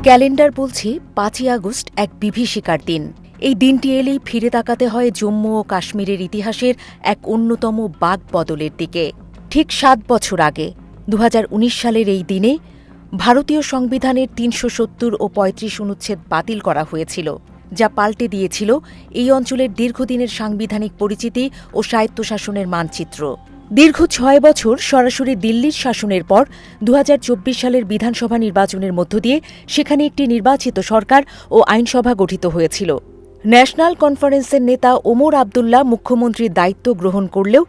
Calendar বলছে ৫ই August এক বিভীষিকার দিন। এই দিনটি এলেই ফিরে তাকাতে হয় জম্মু ও কাশ্মীরের ইতিহাসের এক অন্যতম বাঁক বদলের দিকে। ঠিক ৭ বছর আগে ২০১৯ সালের এই দিনে ভারতীয় সংবিধানের ৩৭০ ও ৩৫ অনুচ্ছেদ বাতিল করা হয়েছিল, যা পাল্টে দিয়েছিল এই অঞ্চলের দীর্ঘদিনের সাংবিধানিক পরিচিতি ও স্বায়ত্তশাসনের মানচিত্র। দীর্ঘ ৬ বছর সরাসরি দিল্লির শাসনের পর ২০২৪ সালের বিধানসভা নির্বাচনের মধ্য দিয়ে সেখানে একটি নির্বাচিত সরকার ও আইনসভা গঠিত হয়েছিল। ন্যাশনাল কনফারেন্সের নেতা ওমর আবদুল্লাহ মুখ্যমন্ত্রীর দায়িত্ব গ্রহণ করলেও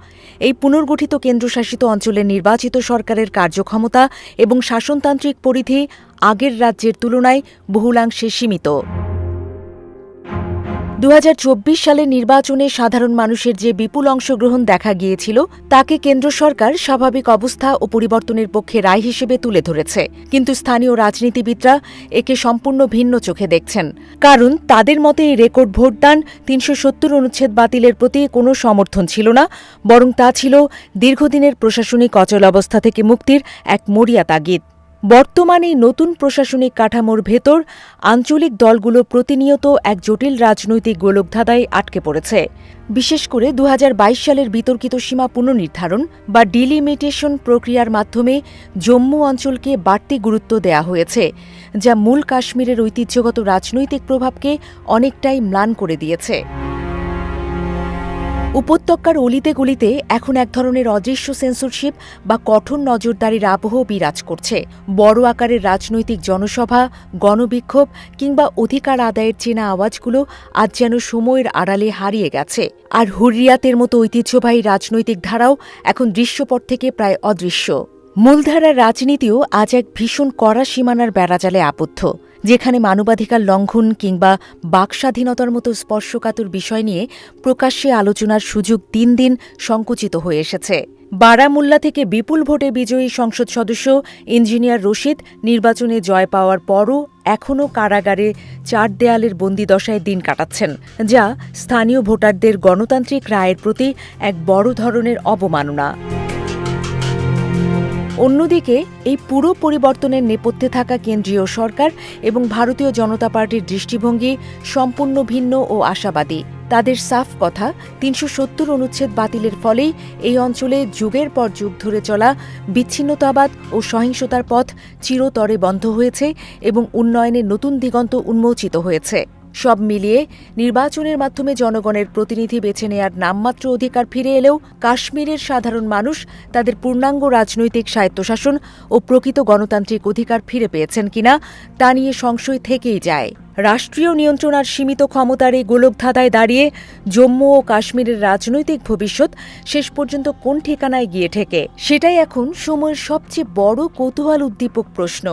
এই পুনর্গঠিত কেন্দ্রশাসিত অঞ্চলের নির্বাচিত সরকারের কার্যক্ষমতা এবং শাসনতান্ত্রিক পরিধি আগের রাজ্যের তুলনায় বহুলাংশে সীমিত। ২০২৪ সালের নির্বাচনে সাধারণ মানুষের যে বিপুল অংশগ্রহণ দেখা গিয়েছিল তাকে কেন্দ্র সরকার স্বাভাবিক অবস্থা ও পরিবর্তনের পক্ষে রায় হিসেবে তুলে ধরেছে, কিন্তু স্থানীয় রাজনীতিবিদরা একে সম্পূর্ণ ভিন্ন চোখে দেখছেন। কারণ তাদের মতে এই রেকর্ড ভোটদান ৩৭০ অনুচ্ছেদ বাতিলের প্রতি কোনো সমর্থন ছিল না, বরং তা ছিল দীর্ঘদিনের প্রশাসনিক অচলাবস্থা থেকে মুক্তির এক মরিয়া তাগিদ। বর্তমানে নতুন প্রশাসনিক কাঠামোর ভেতর আঞ্চলিক দলগুলো প্রতিনিয়ত এক জটিল রাজনৈতিক গোলকধাঁধায় আটকে পড়েছে। বিশেষ করে ২০২২ সালের বিতর্কিত সীমা পুনর্নির্ধারণ বা ডিলিমিটেশন প্রক্রিয়ার মাধ্যমে জম্মু অঞ্চলকে বাড়তি গুরুত্ব দেয়া হয়েছে, যা মূল কাশ্মীরের ঐতিহ্যগত রাজনৈতিক প্রভাবকে অনেকটাই ম্লান করে দিয়েছে। উপত্যকার অলিতে গলিতে এখন এক ধরনের অদৃশ্য সেন্সরশিপ বা কঠোর নজরদারির আবহ বিরাজ করছে। বড় আকারের রাজনৈতিক জনসভা, গণবিক্ষোভ কিংবা অধিকার আদায়ের চেনা আওয়াজগুলো আজ যেন সময়ের আড়ালে হারিয়ে গেছে। আর হুররিয়াতের মতো ঐতিহ্যবাহী রাজনৈতিক ধারাও এখন দৃশ্যপট থেকে প্রায় অদৃশ্য। মূলধারার রাজনীতিও আজ এক ভীষণ কড়া সীমানার বেড়াজালে আবদ্ধ, যেখানে মানবাধিকার লঙ্ঘন কিংবা বাকস্বাধীনতার মতো স্পর্শকাতর বিষয় নিয়ে প্রকাশ্যে আলোচনার সুযোগ দিন দিন সংকুচিত হয়ে এসেছে। বারামুল্লা থেকে বিপুল ভোটে বিজয়ী সংসদ সদস্য ইঞ্জিনিয়ার রশিদ নির্বাচনে জয় পাওয়ার পরও এখনও কারাগারে ৪ দেয়ালের বন্দিদশায় দিন কাটাচ্ছেন, যা স্থানীয় ভোটারদের গণতান্ত্রিক রায়ের প্রতি এক বড় ধরনের অবমাননা। অন্যদিকে এই পুরো পরিবর্তনের নেপথ্যে থাকা কেন্দ্রীয় সরকার এবং ভারতীয় জনতা পার্টির দৃষ্টিভঙ্গি সম্পূর্ণ ভিন্ন ও আশাবাদী। তাদের সাফ কথা, ৩৭০ অনুচ্ছেদ বাতিলের ফলেই এই অঞ্চলে যুগের পর যুগ ধরে চলা বিচ্ছিন্নতাবাদ ও সহিংসতার পথ চিরতরে বন্ধ হয়েছে এবং উন্নয়নের নতুন দিগন্ত উন্মোচিত হয়েছে। সব মিলিয়ে নির্বাচনের মাধ্যমে জনগণের প্রতিনিধি বেছে নেয়ার নামমাত্র অধিকার ফিরে এলেও কাশ্মীরের সাধারণ মানুষ তাদের পূর্ণাঙ্গ রাজনৈতিক স্বায়ত্তশাসন ও প্রকৃত গণতান্ত্রিক অধিকার ফিরে পেয়েছেন কিনা তা নিয়ে সংশয় থেকেই যায়। রাষ্ট্রীয় নিয়ন্ত্রণ আর সীমিত ক্ষমতার এই গোলকধাঁধায় দাঁড়িয়ে জম্মু ও কাশ্মীরের রাজনৈতিক ভবিষ্যৎ শেষ পর্যন্ত কোন ঠিকানায় গিয়ে ঠেকে, সেটাই এখন সময়ের সবচেয়ে বড় কৌতূহল উদ্দীপক প্রশ্ন।